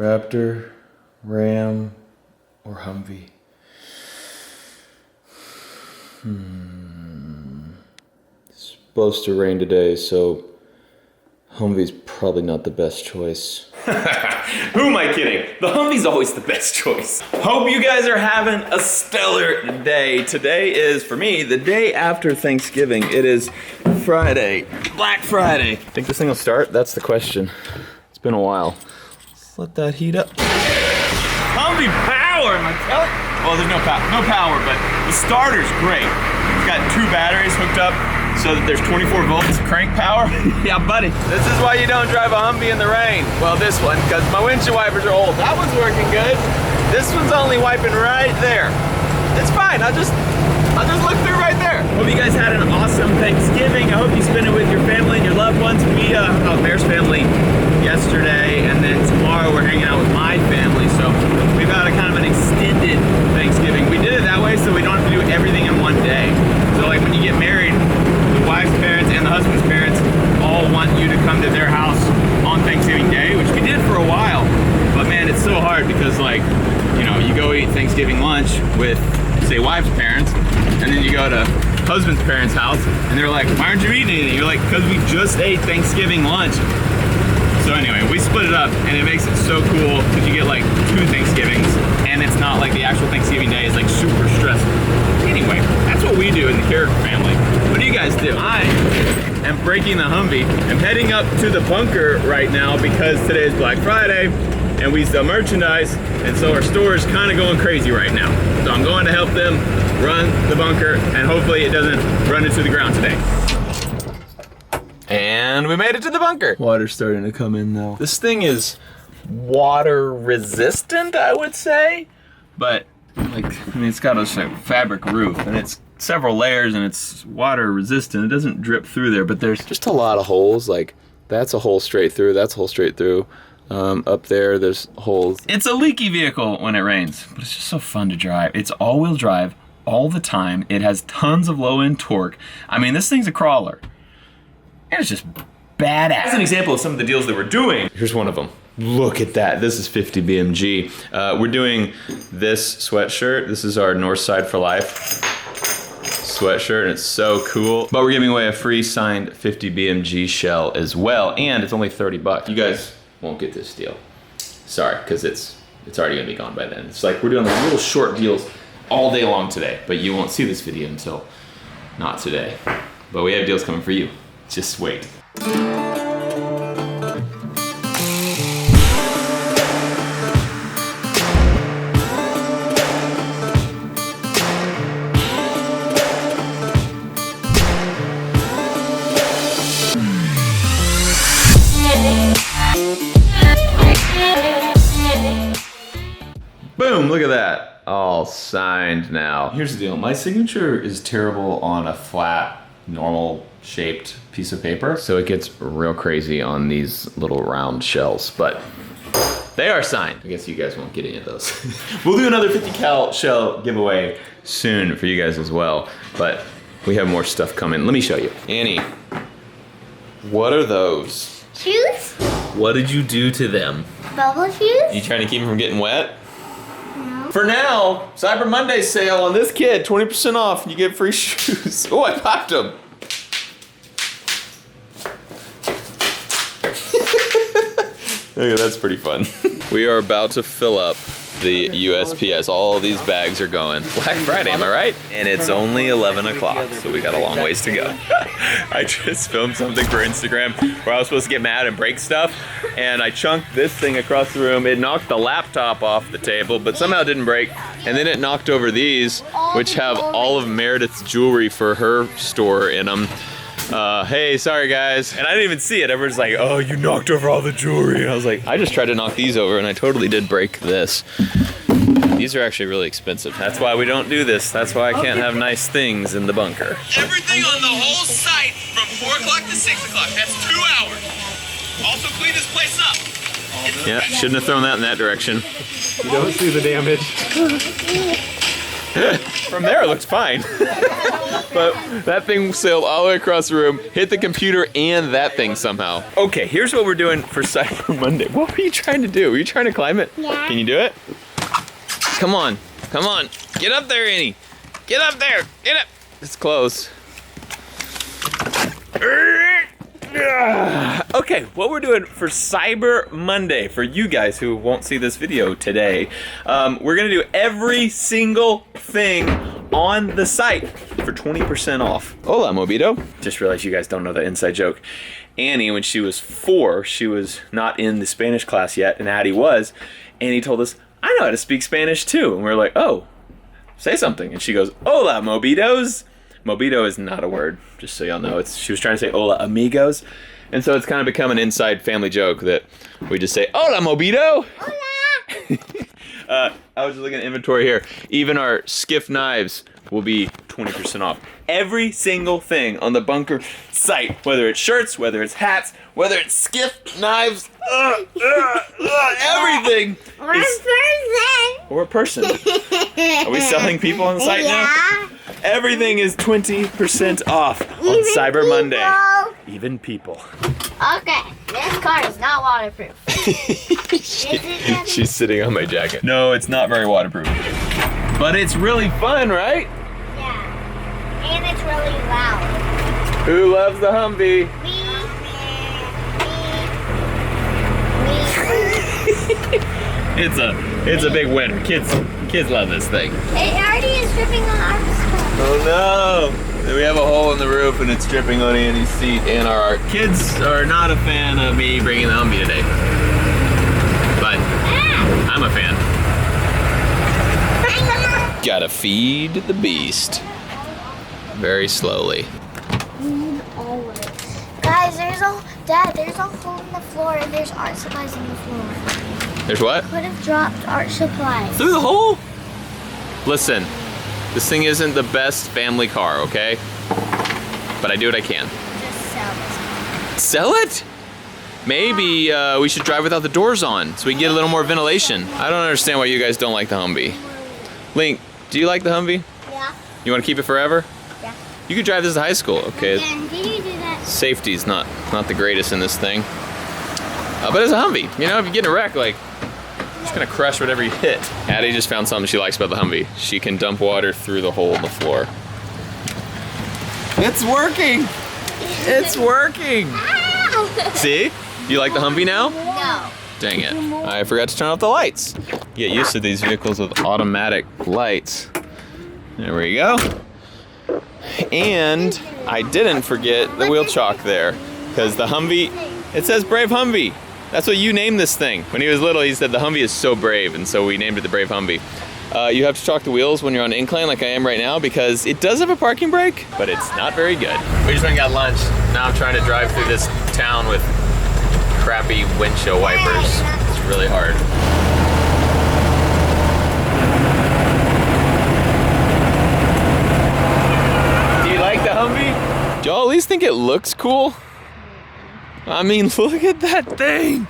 Raptor, Ram, or Humvee? It's supposed to rain today, so Humvee's probably not the best choice. Who am I kidding? The Humvee's always the best choice. Hope you guys are having a stellar day. Today is, for me, the day after Thanksgiving. It is Friday, Black Friday. Think this thing will start? That's the question. It's been a while. Let's let that heat up. Humvee power, am I telling you? Well, there's no power, but the starter's great. It's got 2 batteries hooked up so that there's 24 volts crank power. Yeah, buddy. This is why you don't drive a Humvee in the rain. Well, this one, because my windshield wipers are old. That one's working good. This one's only wiping right there. It's fine, I'll just look through right there. Hope you guys had an awesome Thanksgiving. I hope you spent it with your family and your loved ones. We hung out with Bear's family yesterday, and then tomorrow we're hanging out with my family. So we've got a kind of an extended Thanksgiving. We did it that way so we don't have to do everything in one day. So like when you get married, the wife's parents and the husband's parents all want you to come to their house on Thanksgiving Day, which we did for a while. But man, it's so hard because like, you know, you go eat Thanksgiving lunch with, say, wife's parents, and then you go to husband's parents' house, and they're like, why aren't you eating anything? You're like, because we just ate Thanksgiving lunch. So anyway, we split it up, and it makes it so cool because you get like 2 Thanksgivings, and it's not like the actual Thanksgiving day is like super stressful. Anyway, that's what we do in the Carrick family. What do you guys do? I am breaking the Humvee. I'm heading up to the bunker right now because today is Black Friday, and we sell merchandise, and so our store is kind of going crazy right now. So I'm going to help them run the bunker, and hopefully it doesn't run into the ground today. And we made it to the bunker. Water's starting to come in now. This thing is water resistant, I would say, but like, I mean, it's got a fabric roof, and it's several layers, and it's water resistant. It doesn't drip through there, but there's just a lot of holes. Like, that's a hole straight through, that's a hole straight through. Up there's holes. It's a leaky vehicle when it rains, but it's just so fun to drive. It's all-wheel drive all the time. It has tons of low-end torque. I mean, this thing's a crawler. And it's just badass. As an example of some of the deals that we're doing, here's one of them. Look at that. This is 50 BMG. We're doing this sweatshirt. This is our Northside for Life sweatshirt, and it's so cool. But we're giving away a free signed 50 BMG shell as well, and it's only 30 bucks. You guys won't get this deal. Sorry, because it's already gonna be gone by then. It's like we're doing like little short deals all day long today, but you won't see this video until not today. But we have deals coming for you. Just wait. Boom, look at that. All signed now. Here's the deal. My signature is terrible on a flat, normal shaped piece of paper, so it gets real crazy on these little round shells, but they are signed. I guess you guys won't get any of those. We'll do another 50 cal shell giveaway soon for you guys as well, but we have more stuff coming. Let me show you. Annie, what are those? Shoes? What did you do to them? Bubble shoes? You trying to keep them from getting wet? No. For now, Cyber Monday sale on this kid, 20% off, and you get free shoes. Oh, I popped them. Okay, that's pretty fun. We are about to fill up the USPS. All these bags are going. Black Friday, am I right? And it's only 11 o'clock, so we got a long ways to go. I just filmed something for Instagram where I was supposed to get mad and break stuff, and I chunked this thing across the room. It knocked the laptop off the table, but somehow it didn't break. And then it knocked over these, which have all of Meredith's jewelry for her store in them. Hey, sorry guys. And I didn't even see it. Everyone's like, oh, you knocked over all the jewelry. And I was like, I just tried to knock these over and I totally did break this. These are actually really expensive. That's why we don't do this. That's why I can't have nice things in the bunker. Everything on the whole site from 4 o'clock to 6 o'clock. That's 2 hours. Also clean this place up. Yeah, shouldn't have thrown that in that direction. You don't see the damage. From there it looks fine. But that thing sailed all the way across the room, hit the computer and that thing somehow. Okay, here's what we're doing for Cyber Monday. What were you trying to do? Were you trying to climb it? Yeah. Can you do it? Come on, come on. Get up there, Annie. Get up there, get up. It's close. Okay, what we're doing for Cyber Monday, for you guys who won't see this video today, we're gonna do every single thing on the site for 20% off. Hola, Mobito. Just realized you guys don't know the inside joke. Annie, when she was 4, she was not in the Spanish class yet, and Addie was. Annie told us, I know how to speak Spanish too. And we're like, oh, say something. And she goes, hola, Mobitos. Mobito is not a word, just so y'all know. She was trying to say hola, amigos. And so it's kind of become an inside family joke that we just say, hola, Mobito. Hola. I was just looking at inventory here. Even our skiff knives will be 20% off. Every single thing on the bunker site, whether it's shirts, whether it's hats, whether it's skiff knives, everything. Or a person. Or a person. Are we selling people on the site now? Everything is 20% off on Cyber Monday. Even people. Okay, this car is not waterproof. She's sitting on my jacket. No, it's not very waterproof. But it's really fun, right? Yeah. And it's really loud. Who loves the Humvee? Me. It's a big winner. Kids love this thing. It already is dripping on our stuff. Oh no! We have a hole in the roof and it's dripping on Annie's seat, and our kids are not a fan of me bringing the Humvee today. But I'm a fan. Gotta feed the beast. Very slowly. Guys, there's a hole in the floor and there's art supplies in the floor. There's what? Could have dropped art supplies. Through the hole? Listen, this thing isn't the best family car, okay? But I do what I can. Just sell this. Sell it? Maybe we should drive without the doors on so we can get a little more ventilation. I don't understand why you guys don't like the Humvee. Link, do you like the Humvee? Yeah. You want to keep it forever? Yeah. You could drive this to high school, okay? And did you do that? Safety's not the greatest in this thing. But it's a Humvee. You know, if you get in a wreck, like, it's gonna crush whatever you hit. Addie just found something she likes about the Humvee. She can dump water through the hole in the floor. It's working! It's working! Ow! See? You like the Humvee now? No. Dang it. I forgot to turn off the lights. Get used to these vehicles with automatic lights. There we go. And I didn't forget the wheel chalk there, because the Humvee, it says Brave Humvee. That's what you named this thing. When he was little, he said the Humvee is so brave, and so we named it the Brave Humvee. You have to chalk the wheels when you're on an incline like I am right now, because it does have a parking brake, but it's not very good. We just went and got lunch. Now I'm trying to drive through this town with crappy windshield wipers. It's really hard. Do you like the Humvee? Do y'all at least think it looks cool? I mean, look at that thing.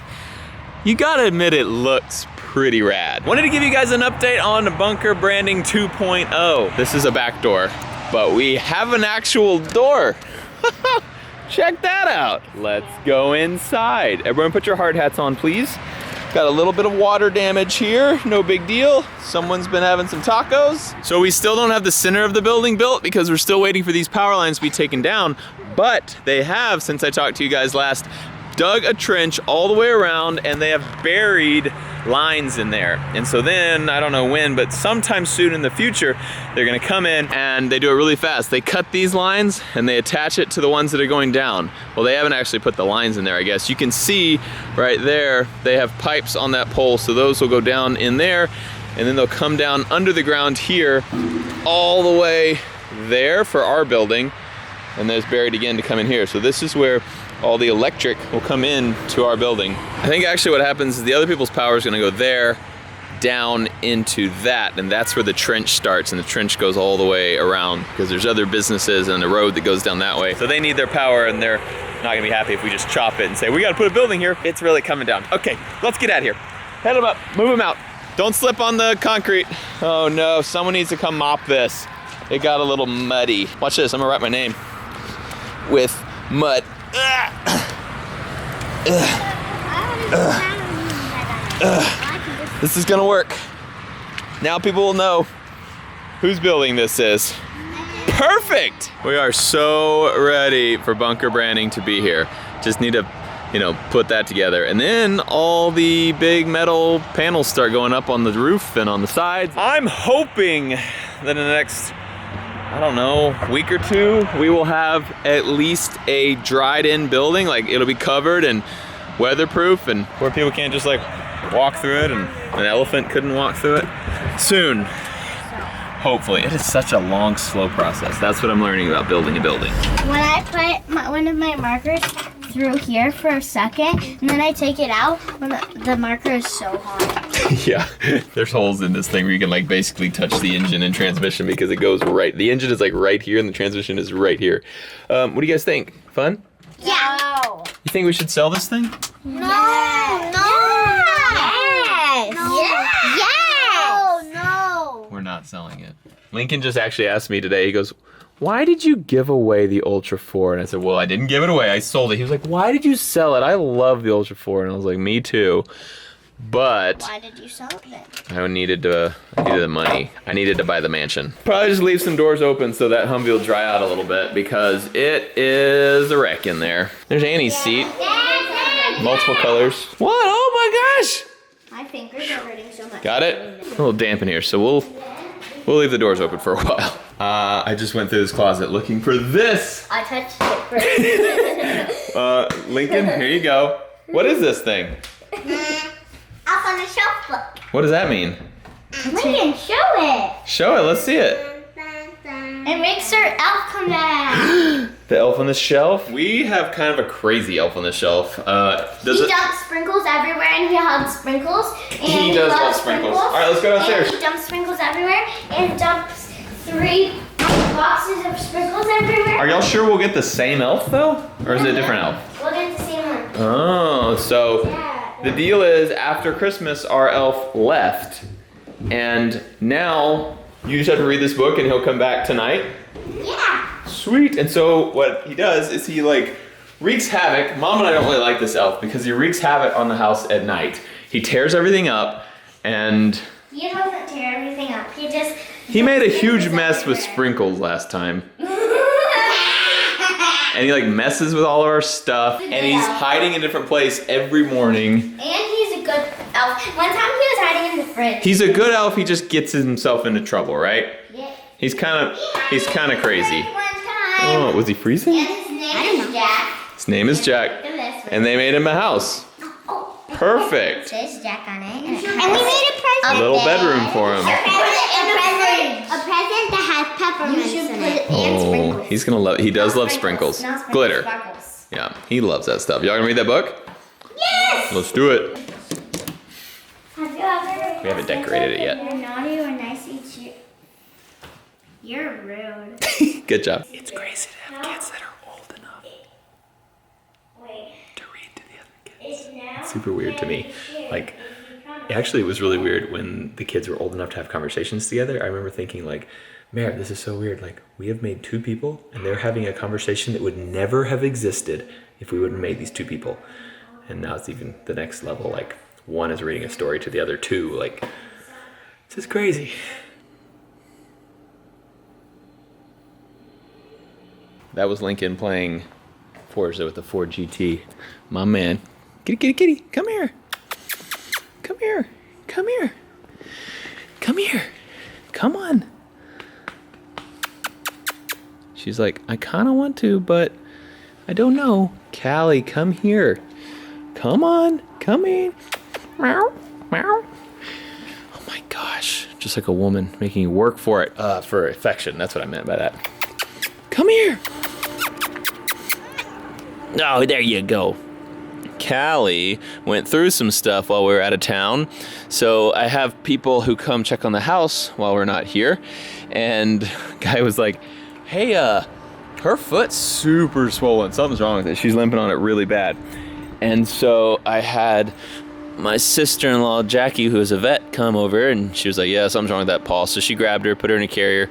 You gotta admit it looks pretty rad. Wanted to give you guys an update on the Bunker Branding 2.0. This is a back door, but we have an actual door. Check that out. Let's go inside. Everyone put your hard hats on, please. Got a little bit of water damage here, no big deal. Someone's been having some tacos. So we still don't have the center of the building built because we're still waiting for these power lines to be taken down, but they have, since I talked to you guys last, dug a trench all the way around and they have buried lines in there. And so then, I don't know when, but sometime soon in the future, they're gonna come in and they do it really fast. They cut these lines and they attach it to the ones that are going down. Well, they haven't actually put the lines in there, I guess. You can see right there, they have pipes on that pole, so those will go down in there and then they'll come down under the ground here all the way there for our building, and then it's buried again to come in here. So this is where all the electric will come in to our building. I think actually what happens is the other people's power is gonna go there, down into that, and that's where the trench starts, and the trench goes all the way around because there's other businesses and a road that goes down that way. So they need their power, and they're not gonna be happy if we just chop it and say, we gotta put a building here. It's really coming down. Okay, let's get out of here. Head them up, move them out. Don't slip on the concrete. Oh no, someone needs to come mop this. It got a little muddy. Watch this, I'm gonna write my name with mud. This is gonna work. Now people will know whose building this is. Perfect! We are so ready for bunker branding to be here. Just need to, put that together. And then all the big metal panels start going up on the roof and on the sides. I'm hoping that in the next, week or two, we will have at least a dried in building. Like it'll be covered and weatherproof and where people can't just walk through it and an elephant couldn't walk through it. Soon, hopefully. It is such a long, slow process. That's what I'm learning about building a building. When I put one of my markers through here for a second, and then I take it out, when the marker is so hot. Yeah, there's holes in this thing where you can basically touch the engine and transmission because it goes right. The engine is right here and the transmission is right here. What do you guys think? Fun? Yeah. You think we should sell this thing? No. Yes. No. Yes. No. We're not selling it. Lincoln just actually asked me today, he goes, why did you give away the Ultra 4? And I said, well, I didn't give it away, I sold it. He was like, why did you sell it? I love the Ultra 4. And I was like, me too. But why did you sell it then? I needed the money. I needed to buy the mansion. Probably just leave some doors open so that Humvee will dry out a little bit because it is a wreck in there. There's Annie's seat. Multiple colors. What? Oh my gosh! My fingers are hurting so much. Got it? A little damp in here, so we'll leave the doors open for a while. I just went through this closet looking for this. I touched it first. Lincoln, here you go. What is this thing? Up on the shelf book. What does that mean? Lincoln, show it. Show it, let's see it. It makes our elf come back. The elf on the shelf? We have kind of a crazy elf on the shelf. He dumps sprinkles everywhere and he hugs sprinkles. And he does love sprinkles. All right, let's go downstairs. And he dumps sprinkles everywhere and dumps 3 boxes of sprinkles everywhere. Are y'all sure we'll get the same elf though? Or is it a different elf? We'll get the same one. Oh, so the deal is after Christmas our elf left and now you just have to read this book and he'll come back tonight? Yeah. Sweet. And so what he does is he wreaks havoc. Mom and I don't really like this elf because he wreaks havoc on the house at night. He tears everything up and He doesn't tear everything up. he made a huge mess with sprinkles last time. And he messes with all of our stuff and he's hiding in a different place every morning. And he's a good elf. One time he was hiding in the fridge. He's a good elf, he just gets himself into trouble, right? Yeah. He's kind of crazy. One time. Oh, was he freezing? And his name is Jack. His name is Jack. Look at this one. And they made him a house. Perfect. It says Jack on it. And we made a present. A little bedroom for him. A present that has peppermints in it. Oh, he's gonna love it. He does love sprinkles. Glitter. Sparkles. Yeah, he loves that stuff. Y'all gonna read that book? Yes! Let's do it. Have you ever... We haven't decorated it yet. You're naughty or nice each year. You're rude. Good job. It's crazy to have kids that are old enough Wait. to read to the other kids. It's super weird to me. Actually, it was really weird when the kids were old enough to have conversations together. I remember thinking Mare, this is so weird. We have made 2 people and they're having a conversation that would never have existed if we wouldn't have made these 2 people. And now it's even the next level. One is reading a story to the other 2. This is crazy. That was Lincoln playing Forza with the Ford GT. My man. Kitty, kitty, kitty, come here. Come here. Come here. Come here. Come on. She's like, I kind of want to, but I don't know. Callie, come here. Come on. Come in. Meow. Meow. Oh my gosh. Just like a woman making you work for it. For affection. That's what I meant by that. Come here. Oh, there you go. Callie went through some stuff while we were out of town. So I have people who come check on the house while we're not here. And guy was like, hey, her foot's super swollen. Something's wrong with it. She's limping on it really bad. And so I had my sister-in-law Jackie, who is a vet, come over, and she was like, yeah, something's wrong with that paw. So she grabbed her, put her in a carrier,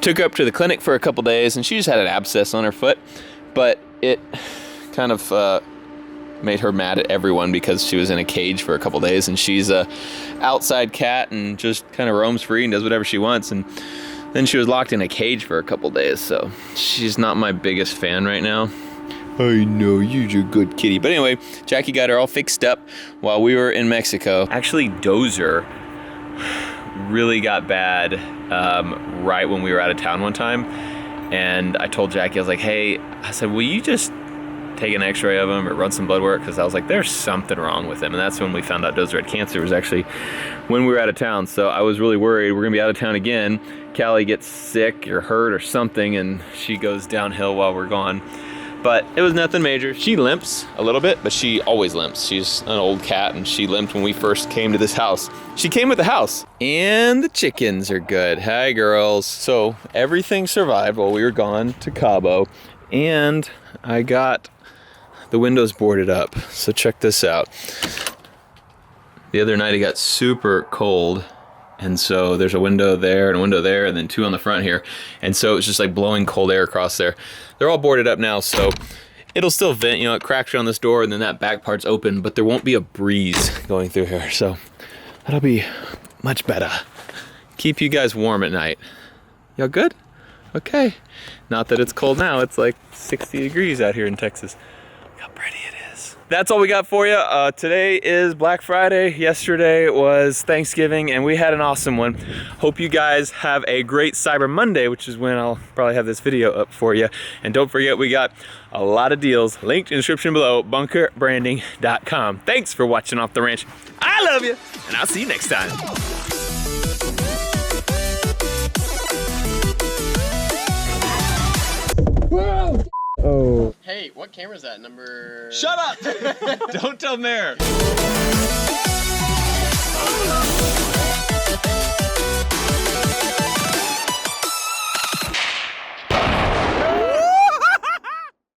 took her up to the clinic for a couple days, and she just had an abscess on her foot. But it kind of made her mad at everyone because she was in a cage for a couple days, and she's a outside cat and just kind of roams free and does whatever she wants. And then she was locked in a cage for a couple days, so she's not my biggest fan right now. I know, you're a good kitty. But anyway, Jackie got her all fixed up while we were in Mexico. Actually, Dozer really got bad right when we were out of town one time. And I told Jackie, I was like, hey, I said, will you just take an x-ray of him or run some blood work? Because I was like, there's something wrong with him. And that's when we found out Dozer had cancer. It was actually when we were out of town. So I was really worried. We're gonna be out of town again. Callie gets sick or hurt or something, and she goes downhill while we're gone. But it was nothing major. She limps a little bit, but she always limps. She's an old cat, and she limped when we first came to this house. She came with the house. And the chickens are good. Hi, girls. So everything survived while we were gone to Cabo, and I got the windows boarded up. So check this out. The other night it got super cold, and so there's a window there and a window there and then two on the front here, and so it was just like blowing cold air across there. They're all boarded up now, so it'll still vent. You know, it cracks around this door and then that back part's open, but there won't be a breeze going through here, so that'll be much better. Keep you guys warm at night. Y'all good? Okay. Not that it's cold now. It's like 60 degrees out here in Texas. Look how pretty it is. That's all we got for you. Today is Black Friday. Yesterday was Thanksgiving, and we had an awesome one. Hope you guys have a great Cyber Monday, which is when I'll probably have this video up for you. And don't forget, we got a lot of deals linked in the description below, bunkerbranding.com. Thanks for watching Off the Ranch. I love you, and I'll see you next time. Oh. Hey, what camera is that? Number... Shut up! Don't tell Mayor.